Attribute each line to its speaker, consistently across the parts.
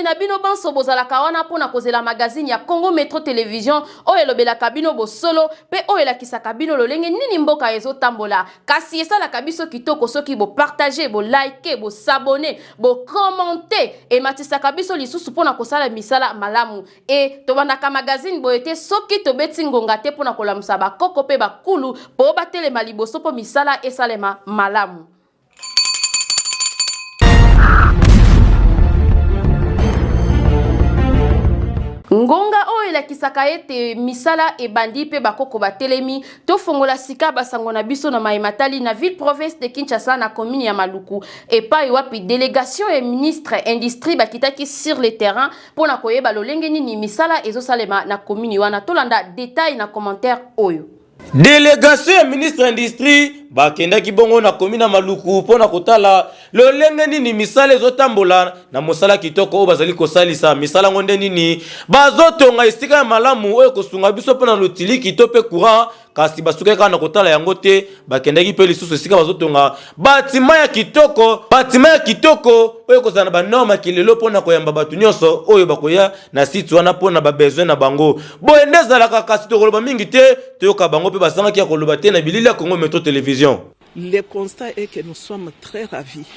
Speaker 1: Bonne na bino banso bozala kawana pona kozela magazine ya Congo Metro Télévision oyo elobelaka bino bosolo pe oyo elakisaka bino lolenge nini mboka ezotambola kasi esalaka biso kitoko soki bo partager bo liker bo s'abonner bo commenter e matisaka biso lisusu pona kosala misala malamu e tobandaka magazine boyete soki tobeti ngonga te pona kolamusa bakoko pe bakulu po batelema liboso po misala esalema malamu. Ngonga oyo la kisaka ete misala e bandi pe bakoko batelemi to fongola sika basango na biso na maimatali na ville province de Kinshasa na commune ya Maluku et pa wapi délégation et ministre industrie bakitaki sur le terrain pour na koyeba lolenge nini misala ezosalema na commune wana tolanda détail na commentaire oyo.
Speaker 2: Délégation et ministre industrie bakendaki bongo na commune Maluku pona kotala lolenge nini misala ezotambola na mosala kitoko oyo bazali kosalisa misala ngonde nini bazotonga esika ya malamu oyo kosunga biso pona lotili kitope courant kasi basuke kana kotala yango te bakendaki pe lisusu esika bazotonga batima ya kitoko oyo kozana ba norme kilelo pona koyamba batu nyonso oyo bakoya na site wana pona ba besoin na bango boendezalaka kasi tokoloba mingi te toyoka bango pe basangaki ya koloba te na bilili ya Congo Metro Télévision.
Speaker 3: Le constat est que nous sommes très ravis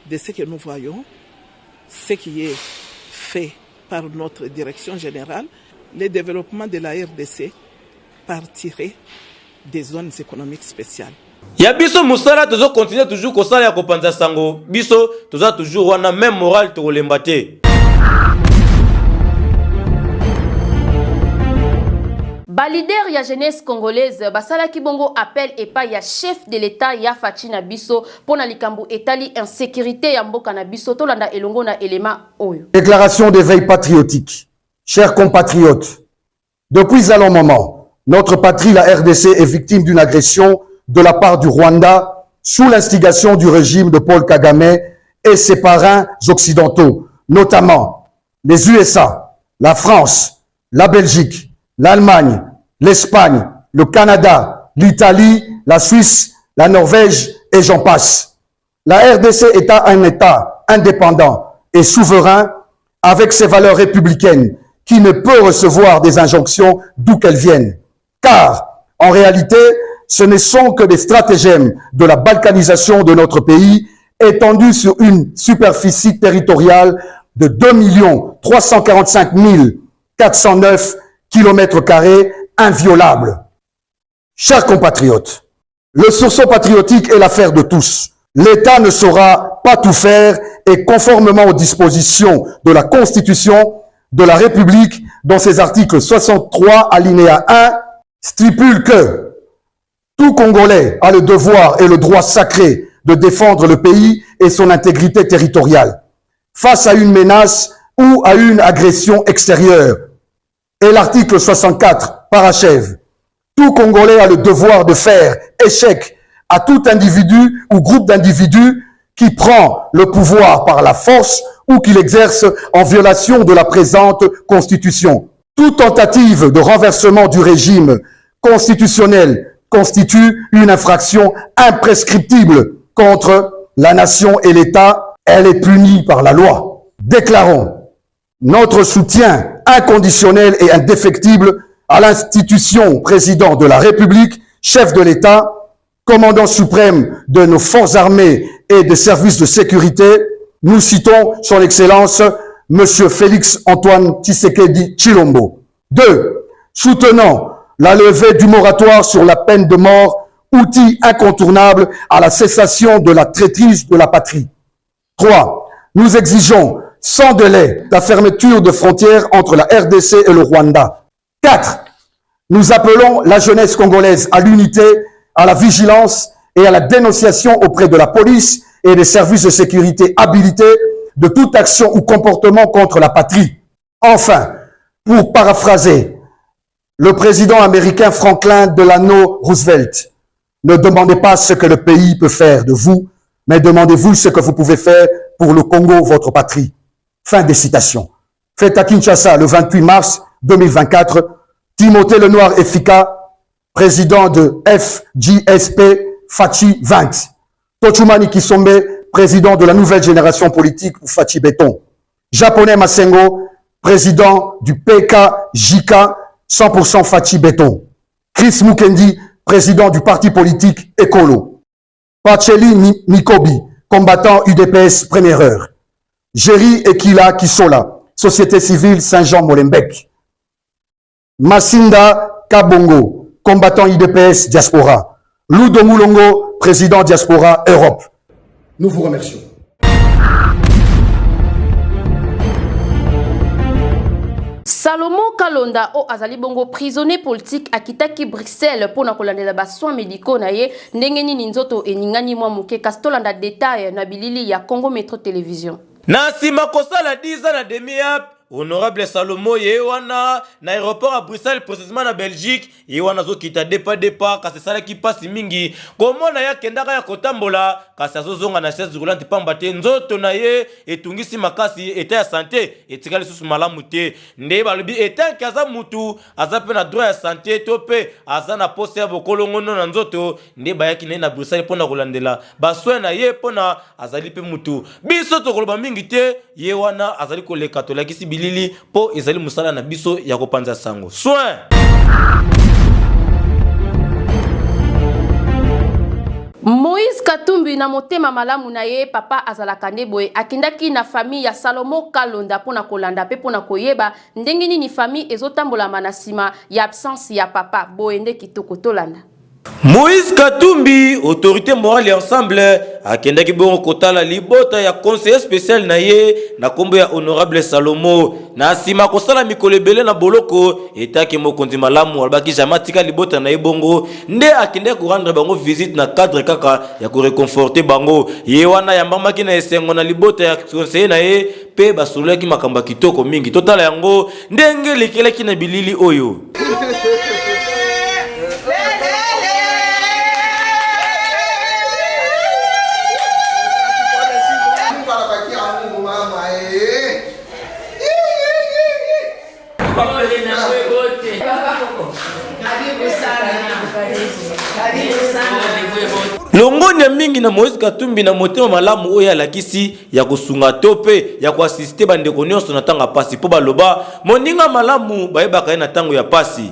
Speaker 3: de ce que nous voyons, ce qui est fait par notre direction générale, le développement de la RDC par tirer des zones économiques spéciales.
Speaker 2: Ya biso musala tozo continuer toujours kosala ya kopanza sango biso toza toujours wana même moral to lembate.
Speaker 1: Balider ya jeunesse congolaise basala kibongo appel et pas ya chef de l'état ya Fachi na biso pona likambu etali insécurité ya mboka na biso tolanda elongo na élément oyo.
Speaker 4: Déclaration d'éveil patriotique. Chers compatriotes, depuis un long moment, notre patrie, la RDC, est victime d'une agression de la part du Rwanda sous l'instigation du régime de Paul Kagame et ses parrains occidentaux, notamment les USA, la France, la Belgique, l'Allemagne, l'Espagne, le Canada, l'Italie, la Suisse, la Norvège et j'en passe. La RDC est un État indépendant et souverain avec ses valeurs républicaines qui ne peut recevoir des injonctions d'où qu'elles viennent. Car, en réalité, ce ne sont que des stratagèmes de la balkanisation de notre pays étendus sur une superficie territoriale de 2 345 409 km² inviolable. Chers compatriotes, le sursaut patriotique est l'affaire de tous. L'État ne saura pas tout faire et conformément aux dispositions de la Constitution de la République, dans ses articles 63 alinéa 1, stipule que tout Congolais a le devoir et le droit sacré de défendre le pays et son intégrité territoriale face à une menace ou à une agression extérieure. Et l'article 64 parachève. Tout Congolais a le devoir de faire échec à tout individu ou groupe d'individus qui prend le pouvoir par la force ou qui l'exerce en violation de la présente Constitution. Toute tentative de renversement du régime constitutionnel constitue une infraction imprescriptible contre la nation et l'État. Elle est punie par la loi. Déclarons notre soutien inconditionnel et indéfectible à l'institution président de la République, chef de l'État, commandant suprême de nos forces armées et des services de sécurité. Nous citons son Excellence, Monsieur Félix Antoine Tshisekedi Tshilombo. 2. Soutenons la levée du moratoire sur la peine de mort, outil incontournable à la cessation de la traîtrise de la patrie. 3. Nous exigeons sans délai la fermeture de frontières entre la RDC et le Rwanda. 4. Nous appelons la jeunesse congolaise à l'unité, à la vigilance et à la dénonciation auprès de la police et des services de sécurité habilités de toute action ou comportement contre la patrie. Enfin, pour paraphraser le président américain Franklin Delano Roosevelt, ne demandez pas ce que le pays peut faire de vous, mais demandez-vous ce que vous pouvez faire pour le Congo, votre patrie. Fin des citations. Fait à Kinshasa le 28 mars 2024, Timothée Lenoir Efika, président de FJSP Fachi 20. Tochumani Kisombe, président de la nouvelle génération politique ou Fachi Béton. Japonais Masengo, président du PKJK 100% Fachi Béton. Chris Mukendi, président du parti politique Écolo. Pacheli Mikobi, combattant UDPS première heure. Jerry Ekila Kisola, Société civile Saint-Jean-Molenbeek. Masinda Kabongo, combattant UDPS Diaspora. Ludo Moulongo, président Diaspora Europe. Nous vous remercions.
Speaker 1: Salomon Kalonda o azali bongo prisonnier politique akitaki Bruxelles pona kolandela ba soins médicaux na ye ndenge nini nzoto eningani mwa muke kastolanda détail na bilili ya Congo Metro Télévision.
Speaker 2: Na sima kosala 10 ans na demi-ap Honorable Salomo yewana na aéroport à Bruxelles précisément na Belgique yewana zo kita depa kasi sala ki pasi mingi komona ya kendaka ya kotambola kasi azozonga na chaise roulante pamba te nzoto na ye etungisi makasi eta ya santé etikali susu malamu te nde balobi eta kaza mutu azape na droit ya santé to pe aza na poste ya bokolongono na nzoto nde bayaki na Bruxelles pona kolandela baswe na ye pona azali pe mutu biso to koloba mingi te yewana azali koleka to lakisi Lili po ezali musala na biso ya kopanza sango soin.
Speaker 1: Moïse Katumbi na motema malamu na ye papa azalaka ndeboye akindaki na famille ya Salomo Kalonda pona kolanda pe pona koyeba ndenge nini famille ezotambola manasima ya absence ya papa boende kitoko tolanda.
Speaker 2: Moïse Katumbi, autorité morale et ensemble, akenda ki bongo kotala libota ya conseiller spécial na ye na kombo ya honorable Salomo na sima kosala mikolebele na boloko etaki mokonzi malamu albaki jamatika libota na ye bongo nde akenda ko rendre bango visite na cadre kaka ya ko réconforter bango ye wana ya mbamaki na esengo na libota ya conseiller na ye pe basolaki makamba kitoko mingi totala yango ndenge lekelaki na bilili oyo. Longoni ya mingi na Moïse Katumbi na motema malamu oya lakisi ya kosunga tope ya kuasiste bandeko nyonso na tanga pasi po baloba moninga malamu bayebaka na tango ya pasi.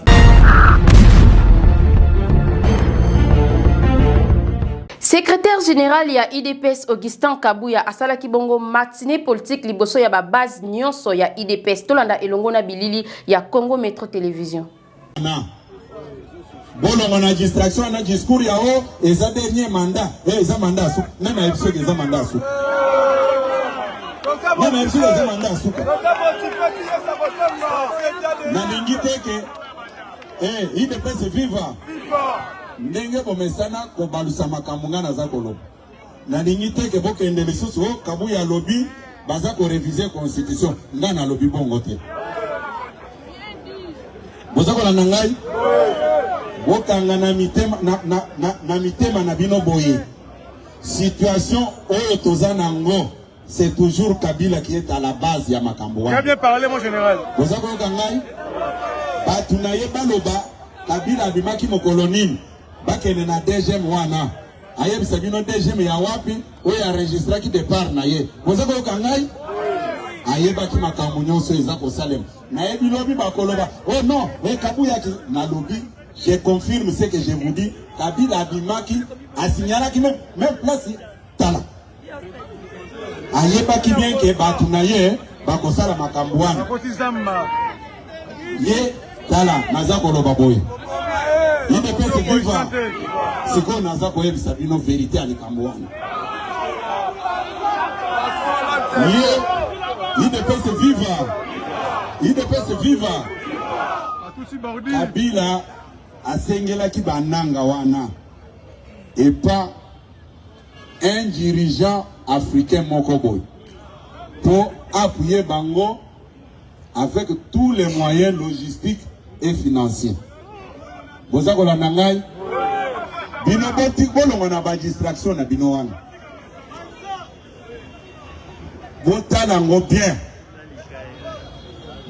Speaker 1: Secrétaire général ya IDPS Augustin Kabuya asala kibongo matinée politique liboso ya ba base nyonso ya IDPS tolanda elongo na bilili ya Congo Metro Télévision.
Speaker 5: Bon, on a distraction, on a discours, il y a et ça dernier mandat, et ça mandat, même avec ceux qui ont mandat, même avec ceux qui ont mandat, n'ingite que, il peut se vivre. N'engé bomesana ko balusa makamunga na zakolo. N'ingite que boke ndele susu Kabuya lobby, baza ko réviser constitution, ngana lobby bongo te. Bozako la nangai? Wokanga na mitema na mitema na bino boye. Situation oyo tozana ngo, c'est toujours Kabila qui est à la base ya makambo wana.
Speaker 6: Bien parlé mon général.
Speaker 5: Bozako kangai? Batunaye baloba Kabila bimaki mokolonini. Bakene na DGM wana. Aye bisabino DGM ya wapi? Oyo enregistra ki départ na ye. Bozako kangai? Aye baki makambo nyonso ezako salem. Na ye bilobi bakoloba. Oh non, Kabuya ki na lobby. Je confirme ce que je vous dis. Kabila Abimaki a signalé qui même place tala. Ayeba ki bien que batunaye bakosala makambwana. Ye tala nazako loba boy. Il ne peut se vivre. C'est qu'on nazako yeb sabino vérité à likambwana. Ye il ne peut se vivre. Il ne peut se vivre. Kabila Asengela ki bananga wana et pas un dirigeant africain mokoboy pour appuyer bango avec tous les moyens logistiques et financiers. Bozako la nangai bino boti bolongo na ba distraction na bino wana botala yango bien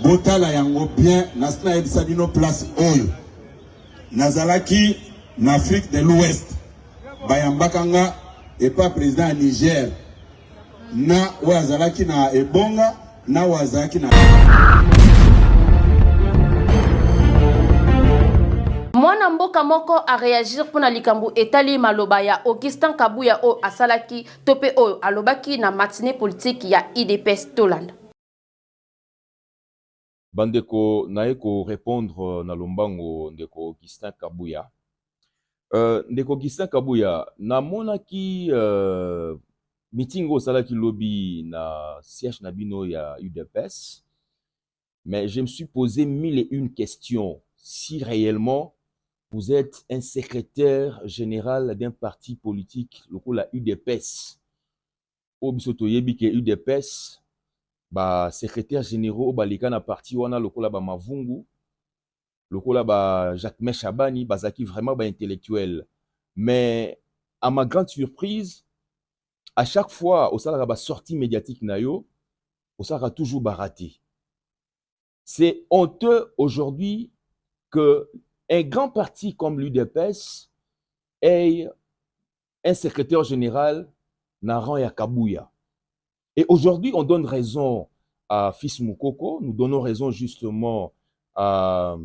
Speaker 5: botala yango bien nasina ebisa bino place oyo Nazalaki en Afrique de l'Ouest, Bayambakanga et pas président Niger. Na Ouazalaki na Ebonga, na wazaki na
Speaker 1: Mwana mboka moko a réagir pour na likambu etali maloba ya Augustin Kabuya o asalaki tope o alobaki na matinée politique ya IDPS Tolanda.
Speaker 6: Bandeko naeko répondre na lombango ndeko Augustin Kabuya. Ndeko Augustin Kabuya namonaki meeting au salaki lobby na siège nabino ya UDPS, mais je me suis posé 1001 questions. Si réellement vous êtes un secrétaire général d'un parti politique, la UDPS, au bisoto yebi ke UDPS, ba secrétaire généraux ba likana parti wana lokola ba Mavungu, lokola ba Jacques Chabani, bazaki vraiment ba intellectuel. Mais à ma grande surprise, à chaque fois au salaka ba sortie médiatique na yo, au salaka toujours baraté. C'est honteux aujourd'hui que un grand parti comme l'UDPS ait un secrétaire général Naran ya Kabuya. Et aujourd'hui, on donne raison à Fils Moukoko, nous donnons raison justement à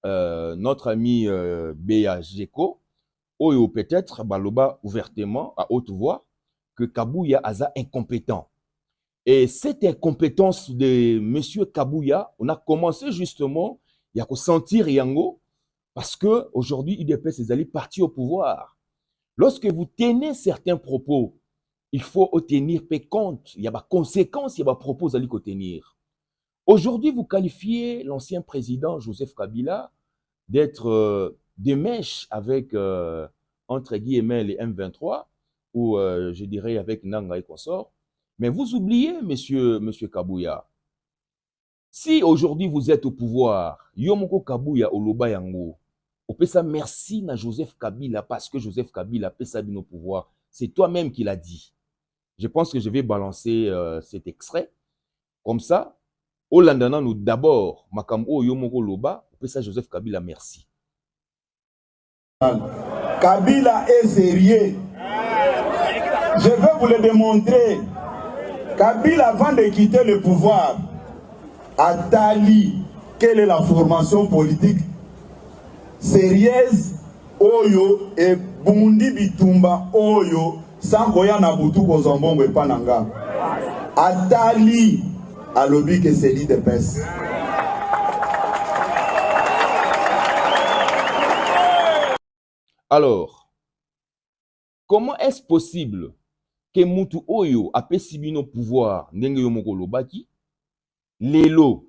Speaker 6: notre ami Béa Jeko, ou peut-être Baloba ouvertement, à haute voix, que Kabuya aza incompétent. Et cette incompétence de M. Kabuya, on a commencé justement à sentir Yango, parce que aujourd'hui, UDPS est allé partir au pouvoir. Lorsque vous tenez certains propos, il faut tenir compte. Il y a des conséquences, il y a des propos à tenir. Aujourd'hui, vous qualifiez l'ancien président Joseph Kabila d'être de mèche avec, entre guillemets, les M23, ou je dirais avec Nanga et consort. Mais vous oubliez, monsieur Kabuya, si aujourd'hui vous êtes au pouvoir, Yomoko Kabuya Oloba Yango, on peut ça merci à Joseph Kabila parce que Joseph Kabila peut ça au pouvoir. C'est toi-même qui l'a dit. Je pense que je vais balancer cet extrait. Comme ça, au Landana, nous d'abord, Makambo Yomoko Loba, on peut ça Joseph Kabila merci.
Speaker 5: Kabila est sérieux. Je vais vous le démontrer. Kabila, avant de quitter le pouvoir, a tali quelle est la formation politique sérieuse oyo et Bundi Bitumba oyo sans koya na butu ko zombongo epananga. A tali a lobby que c'est l'IDPS.
Speaker 6: Alors, comment est-ce possible que Moutou Oyo a pesibino pouvoir ndenge yomoko lobaki lelo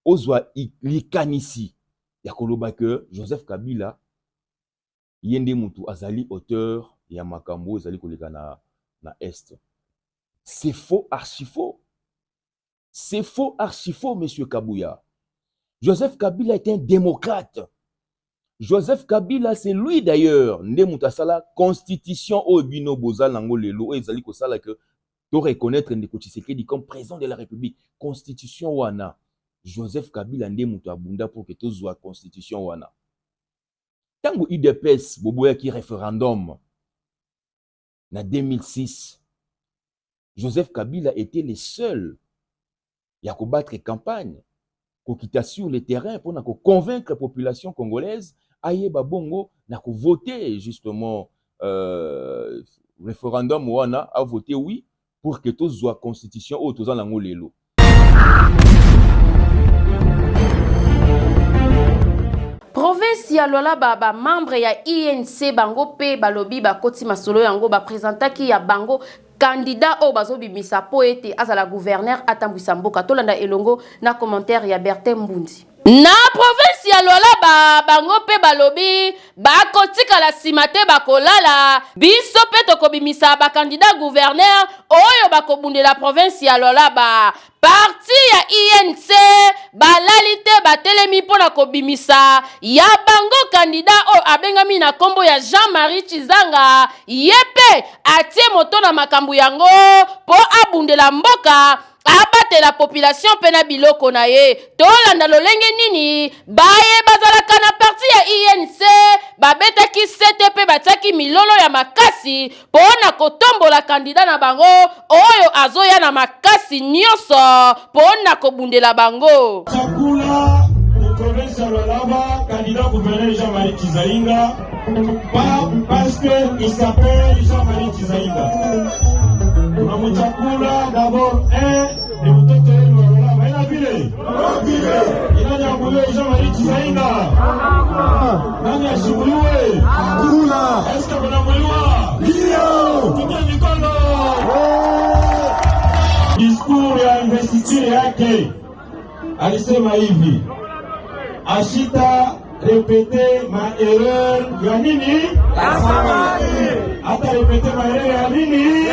Speaker 6: ozwa likanisi ya koloba que Joseph Kabila yende Moutou azali auteur ya makambo ezali koleka na est. C'est faux, archi faux. C'est faux, archi faux, monsieur Kabuya. Joseph Kabila est un démocrate. Joseph Kabila, c'est lui d'ailleurs, Ndemutasala, constitution au bino bozal nango lelo, et zali ko sala que to reconnaître Ndeko Tshisekedi comme président de la République. Constitution wana. Joseph Kabila Ndemuta Bunda pour que to zwa constitution wana. Tango UDPS boboya ki référendum na 2006. Joseph Kabila était le seul à combattre campagne, qui était sur le terrain pour convaincre la population congolaise aye babongo na voter justement référendum wana a voté oui pour que tous soit constitution ou tous en lango lelo.
Speaker 1: Province ya Lola baba membre ya INC bango pe balobi bakoti masolo yango ba présentaki ya bango candidat au bazo bimisa poete azala gouverneur atambwisa mboka tolanda elongo na commentaire ya Bertin Mbundi. Na province ya Lola bango pe balobi bakotika la simate bakolala biso pe tokobimisa ba candidat gouverneur oyo bakobunde la province ya Lola parti ya INC balalite batelemi pona kobimisa ya bango candidat o abengami na kombo ya Jean-Marie Chizanga yepe atie moto na makambu yango po abundela mboka abate la population pena biloko na ye tolanda lolenge nini baye bazalaka na parti ya INC babetaki sete pe batiaki milolo ya makasi pona kotombola kandida na bango oyo azoya na makasi nyonso pona kobundela bango.
Speaker 7: Chakula province ya Lualaba, candidat gouverneur Jean-Marie Kizaïnga, pas parce qu'il s'appelle Jean-Marie Kizaïnga. Pour Chakula, d'abord, et vous êtes Lualaba, il a filé. Il a dit à Jean-Marie Kizaïnga. Nani a Chibouloué. Est-ce que vous avez Lio? Tout le Nicolas. Discours et investiture yake. Alisema hivi. Ashita répéter ma erreur ya nini? Ata répéter ma erreur ya nini?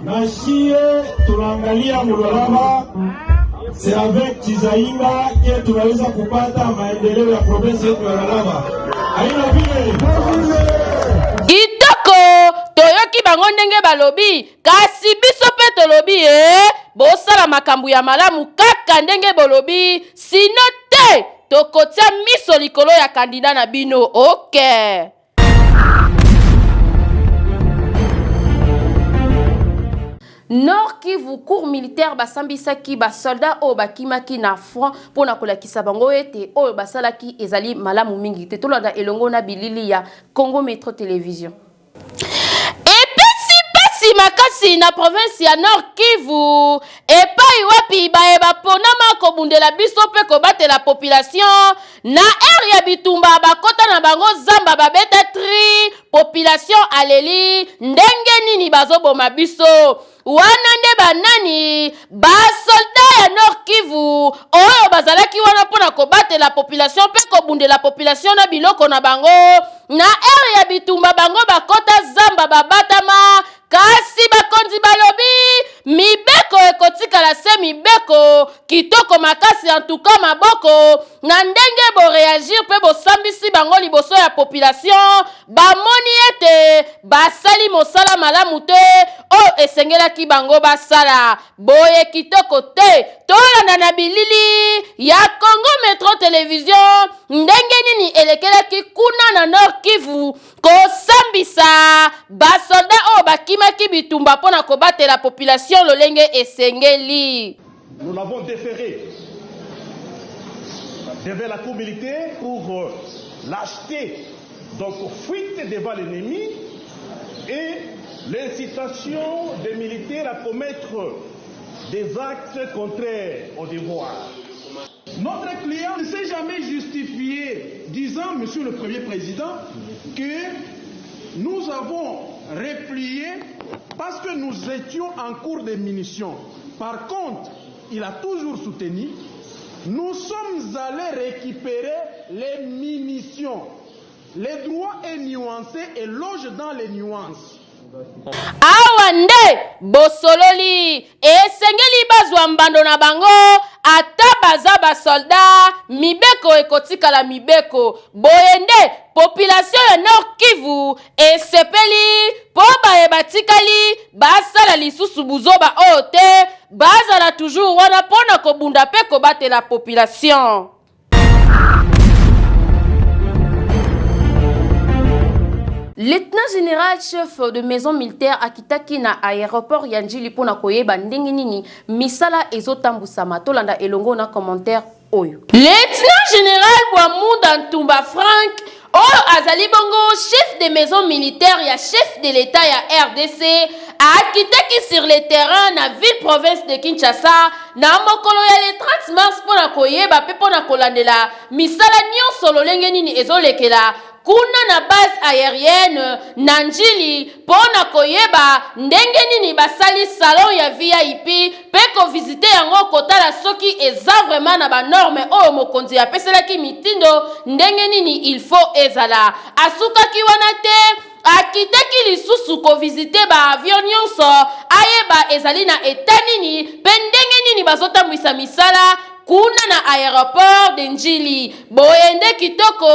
Speaker 7: Na shie tunaangalia Lualaba, c'est avec Kizaïnga que tunaweza kupata maendeleo ya province yetu ya Lualaba. Haina vile.
Speaker 1: Kitoko toyoki bango ndenge balobi kasi biso pe tolobi bosala makambo ya malamu kaka ndenge bolobi sino te tokotia miso likolo ya kandida na bino. Okay. Nord Kivu cours militaire basambisaki basoldat o bakimaki na front pona kolakisa bango ete o basalaki ezali malamu mingi te tolanda elongo na bilili ya Congo Metro Télévision. Epesi makasi na province ya Nord Kivu epai wapi baeba ponama kobundela biso pe kobatela population na area ya bitumba bakota na bango zamba babeta tri population aleli ndenge nini bazoboma biso wana nde banani basolda ya Nord Kivu oyo bazalaki wana pona kobatela population pe kobundela population na biloko na bango na area ya bitumba bango bakota zamba babatama kasi bakonzi balobi mibeko ekotikala se mibeko kitoko makasi en tout cas maboko na ndenge bo réagir pe bo sambisi bango liboso ya population bamoni ete basali mosala malamu te o esengelaki bango basala boye kitoko te tolanda na bilili ya Congo Metro Télévision ndenge nini elekelaki kuna na Nord Kivu kosambisa basolda o bakimaki bitumba pona kobatela population lolenge esengeli.
Speaker 8: Nous l'avons déféré devant la cour militaire pour l'acheter, donc fuite devant l'ennemi et l'incitation des militaires à commettre des actes contraires au devoir. Notre client ne s'est jamais justifié, disant, Monsieur le Premier Président, que nous avons replié parce que nous étions en cours de munitions. Par contre, il a toujours soutenu, nous sommes allés récupérer les munitions. Le droit est nuancé et loge dans les nuances.
Speaker 1: Awande bosololi esengeli bazwa mbando na bango ata baza basolda mibeko ekotikala mibeko boyende population ya Nord Kivu esepeli po baye batikali basala lisusu buzoba ote bazala toujours wana pona kobunda pe kobatela population. Lieutenant général chef de maison militaire akitaki na aéroport Yanjili pona koyeba ndenge nini misala ezotambusama tolanda elongo na commentaire oyo. Lieutenant général Bwamunda Ntumba Frank oyo azali bongo chef de maison militaire ya chef de l'état ya RDC akitaki sur le terrain na ville province de Kinshasa na mokolo ya le 30 mars pona koyeba pe pona kolandela misala nyonso lolenge nini ezolekela kuna na base aérienne Nanjili pona koyeba ndenge nini basali salon ya VIP pe ko visiter yango kotala soki eza vraiment na ba norme oyo mokonzi apeselaki mitindo ndenge nini il faut ezala asukaki wana te akitaki lisusu ko visiter ba avion nyonso ayeba ezali na etanini pe ndenge nini bazotambwisa misala kuna na aéroport de Njili boyende kitoko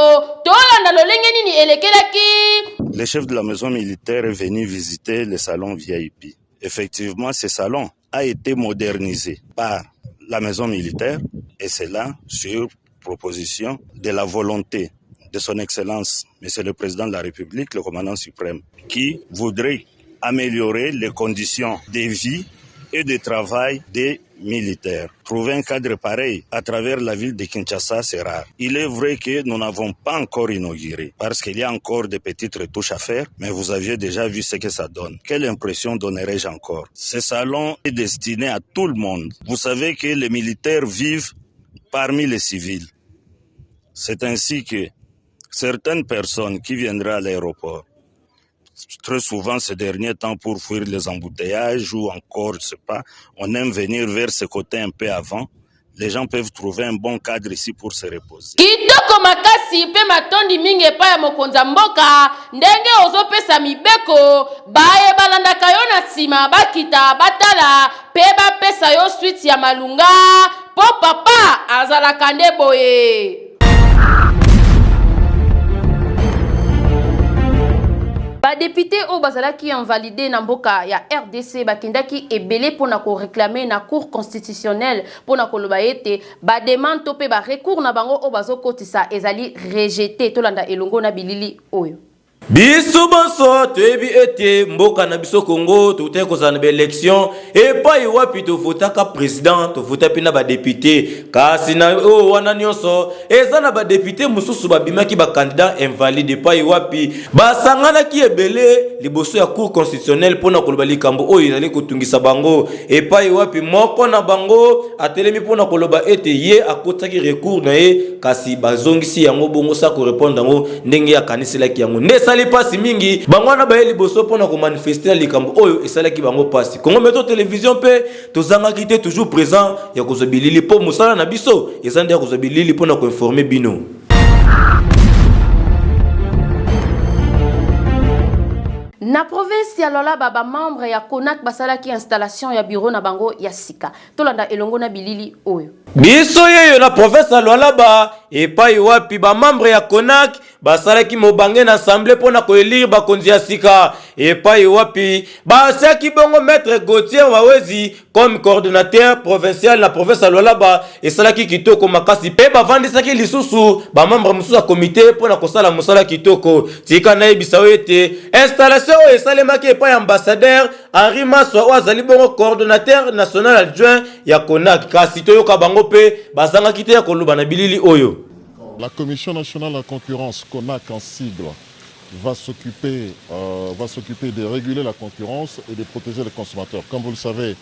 Speaker 1: tolanda lolenge nini elekelaki.
Speaker 9: Le chef de la maison militaire est venu visiter le salon VIP. Effectivement, ce salon a été modernisé par la maison militaire et cela sur proposition de la volonté de son Excellence, Monsieur le Président de la République, le commandant suprême, qui voudrait améliorer les conditions de vie et de travail des militaires. Trouver un cadre pareil à travers la ville de Kinshasa, c'est rare. Il est vrai que nous n'avons pas encore inauguré parce qu'il y a encore des petites retouches à faire, mais vous aviez déjà vu ce que ça donne. Quelle impression donnerais-je encore? Ce salon est destiné à tout le monde. Vous savez que les militaires vivent parmi les civils. C'est ainsi que certaines personnes qui viendraient à l'aéroport, très souvent ces derniers temps pour fuir les embouteillages ou encore, je sais pas, on aime venir vers ce côté un peu avant. Les gens peuvent trouver un bon cadre ici pour se reposer.
Speaker 1: Kitoko makasi pe matondi mingi pa ya mokonza mboka ndenge ozopesa mibeko baye balandaka yo na nsima bakita batala pe bapesa yo suite ya malunga po papa azalaka nde boye. Ba député au bazalaki invalidé na mboka ya RDC bakindaki ebele pona ko réclamer na cour constitutionnelle pona ko loba ete ba demande to pe ba recours na bango o bazokotisa ezali rejeté tolanda elongo na bilili oyo.
Speaker 2: Biso bonso toyebi ete mboka na biso Congo tote kozana ba élection epai wapi tovotaka président tovota pe na ba député kasi na wana nyonso eza na ba député mususu babimaki ba candidat invalide epai wapi basangana ki ebele liboso ya cour constitutionnelle pona koloba likambo oyo ezali kotungisa bango epai wapi moko na bango atelemi pona koloba ete ye akotaki recours na ye kasi bazongisi yango bongo sa ko répondre yango ndenge ya kaniselaki yango sali pasi mingi bangwana ba liboso pona ko manifester likambo oyo esalaki bango pasi Congo Metro télévision pe tozangaki te toujours présent ya kozobilili po musala na biso ezande ya kozobilili pona ko informer bino.
Speaker 1: Na province ya Lola baba membre ya Konak basalaki installation ya bureau na bango ya sika tolanda elongo na bilili oyo.
Speaker 2: Biso yeyo na province ya Lola ba epai wapi ba membre ya Konak basalaki mobange na assemblée pona ko élire bakonzi ya sika epai wapi basaki bongo maître Gauthier Wawezi comme coordonnateur provincial na province ya Lola ba esalaki kitoko makasi pe bavandisaki lisusu ba membre mususu ya comité pona kosala musala kitoko tika na ebisa ete installation esalemaki epai ambassadeur Henri Maswa wazali bongo coordonnateur national adjoint ya Konak kasi toyoka bango pe bazangaki te ya koloba na bilili oyo.
Speaker 10: La Commission nationale de la concurrence, CONAC en sigle, va s'occuper de réguler la concurrence et de protéger les consommateurs. Comme vous le savez,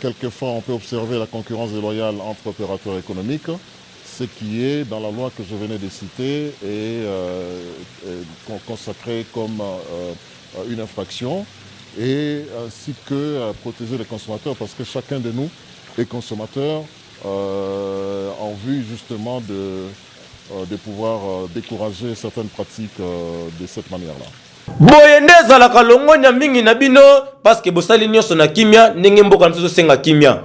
Speaker 10: quelquefois on peut observer la concurrence déloyale entre opérateurs économiques, ce qui est dans la loi que je venais de citer et consacré comme une infraction, et ainsi que protéger les consommateurs parce que chacun de nous est consommateur en vue justement de pouvoir décourager certaines pratiques de cette manière-là.
Speaker 2: Boyende zalaka longonya mingi na bino parce que bosali nyonso na kimia ndenge mboka nso senga kimia.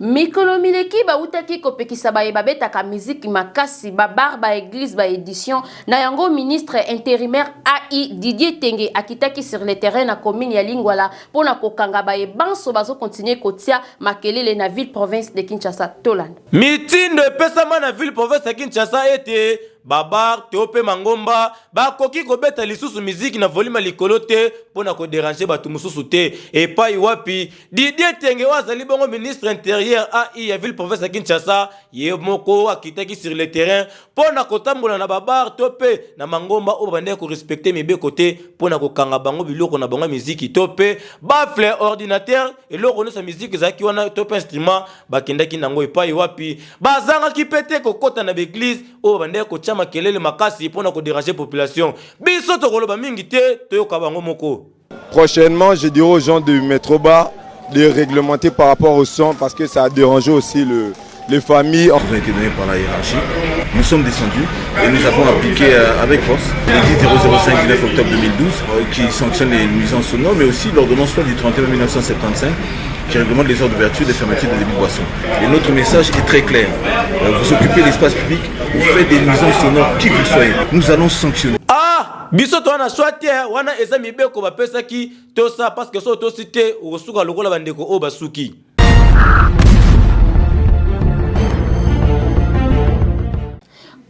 Speaker 1: Mikolo mileki ba utaki kopekisa ba babetaka musique makasi ba barba église ba édition na yango ministre intérimaire AI Didier Tenge akitaki sur le terrain na commune ya Lingwala pona kokanga ba banso bazo continuer kotia makelele na ville province de Kinshasa Tolanda.
Speaker 2: Mitindo pesama na ville province de Kinshasa ete Babar, Teope Mangomba, bakoki kobeta lisusu musique na volume likolo te pona ko déranger batu mususu te et pas wapi Didier Tenge wazali bongo ministre intérieur AI ya ville province de Kinshasa ye moko akitaki sur le terrain pona kotambola na Babar Teope na Mangomba o bande ko respecter mebe côté pona ko kanga bango biloko na bango musique Teope bafle ordinateur et loko no sa musique zaki wana Teope instrument bakendaki nango et pas wapi bazanga ki pete ko kota na église o bande ko makelele makasi pona ko déranger population biso to koloba mingi te toyoka bango moko.
Speaker 11: Prochainement, je dirai aux gens du métro bas de réglementer par rapport au son parce que ça a dérangé aussi les familles.
Speaker 12: Nous avons été donnés par la hiérarchie. Nous sommes descendus et nous avons appliqué avec force l'édit 005 du 9 octobre 2012 qui sanctionne les nuisances sonores, mais aussi l'ordonnance du 31 1975 qui réglemente les heures d'ouverture des fermetures des débits de boissons. Et notre message est très clair. Vous occupez l'espace public, vous faites des nuisances sonores, qui que vous soyez. Nous allons sanctionner.
Speaker 2: Ah, biso to wana swate wana eza mibeko bapesa ki to ça parce que so to cité o suka lokola bandeko o basuki.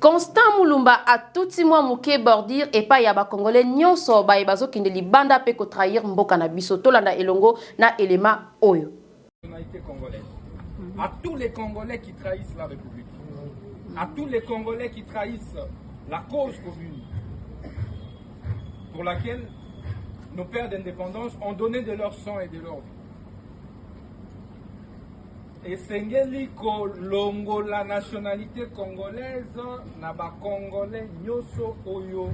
Speaker 1: Constant Moulumba a tout moi mouké bordir et pas yaba congolais nyonso ba ebazo kinde libanda pe ko trahir mboka na biso tolanda elongo na elema oyo.
Speaker 13: Congolaise. À tous les Congolais qui trahissent la République, à tous les Congolais qui trahissent la cause commune pour laquelle nos pères d'indépendance ont donné de leur sang et de leur vie. Et Sengeli Kolongo, la nationalité congolaise, Naba Congolais Nyoso Oyo,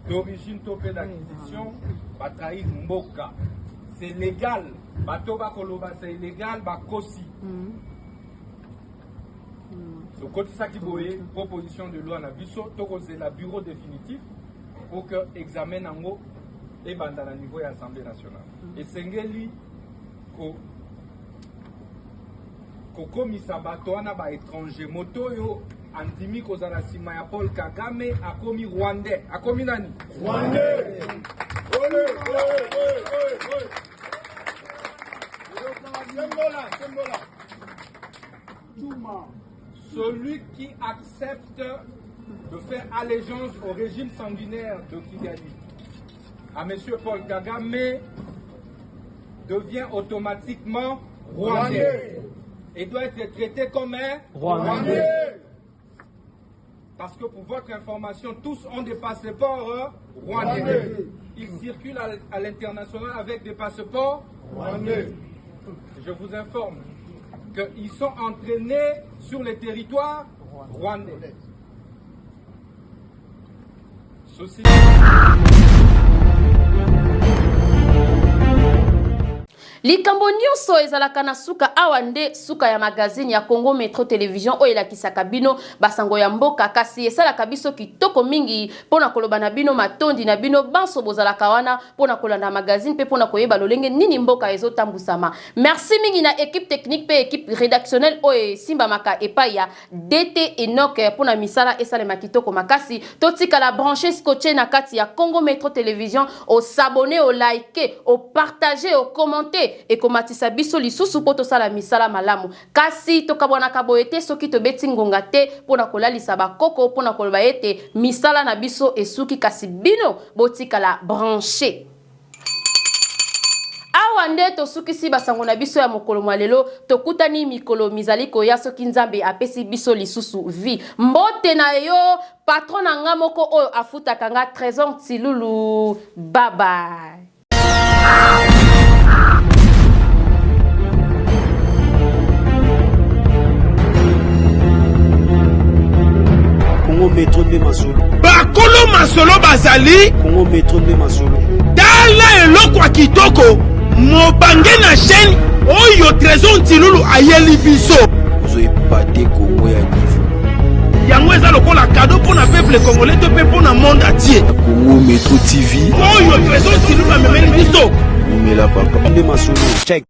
Speaker 13: d'origine topé d'acquisition, va trahir Mboka. C'est légal. Batoba Koloba, c'est illégal, Bakosi. Donc, quand ça qui boye, proposition de loi na biso, c'est la bureau définitif pour que examen en haut et dans le niveau de l'Assemblée nationale. Et Sengeli, Kokomi Sabatoana, ba étranger, moto yo, Antimi Kozala Simaya Paul Kagame, a commis Rwandais. A commis nani? Rwandais! Celui qui accepte de faire allégeance au régime sanguinaire de Kigali, à M. Paul Kagame, devient automatiquement rwandais et doit être traité comme un rwandais. Parce que pour votre information, tous ont des passeports rwandais. Ils circulent à l'international avec des passeports rwandais. Je vous informe qu'ils sont entraînés sur les territoires rwandais. Ceci...
Speaker 1: Likambo nyonso ezalaka na suka awande suka ya magazine ya Congo Metro Television o elakisaka bino basango ya mboka kasi esalaka biso kitoko mingi pona koloba na bino matondi na bino banso bozalaka wana pona kolanda magazine pe pona koyeba lolenge nini mboka ezotambusama. Merci mingi na équipe technique pe équipe rédactionnelle o simba maka epa ya DT Enoch pona misala esalema kitoko makasi totika la brancher scotché na kati ya Congo Metro Television o s'abonner o liker o partager o commenter et komatisa biso lisusu poto sala misala malamu kasi tokabwana kaboete soki to beti ngonga te pona kolalisa bakoko pona koloba ete misala na biso esuki kasi bino botika la brancher awande to suki si basango na biso ya mokolo mwalelo tokutani mikolo mizali koya soki nzambe apesi biso lisusu vi mbote na yo patron na nga moko oyo afutaka nga Trésor Tsilulu bye bye.
Speaker 14: Congo Metro de Masolo.
Speaker 15: Bakolo Masolo bazali.
Speaker 14: Congo Metro de Masolo.
Speaker 15: Dala eloko wa kitoko. Mobange na chaîne. Oyo Trésor Tsilulu ayeli biso.
Speaker 14: Vous avez pas de Congo ya niveau.
Speaker 15: Yango eza lokola cadeau pour na peuple congolais to pe pour na monde entier.
Speaker 14: Congo Metro TV.
Speaker 15: Oyo Trésor Tsilulu amemeli biso.
Speaker 14: Mela papa. De Masolo. Check.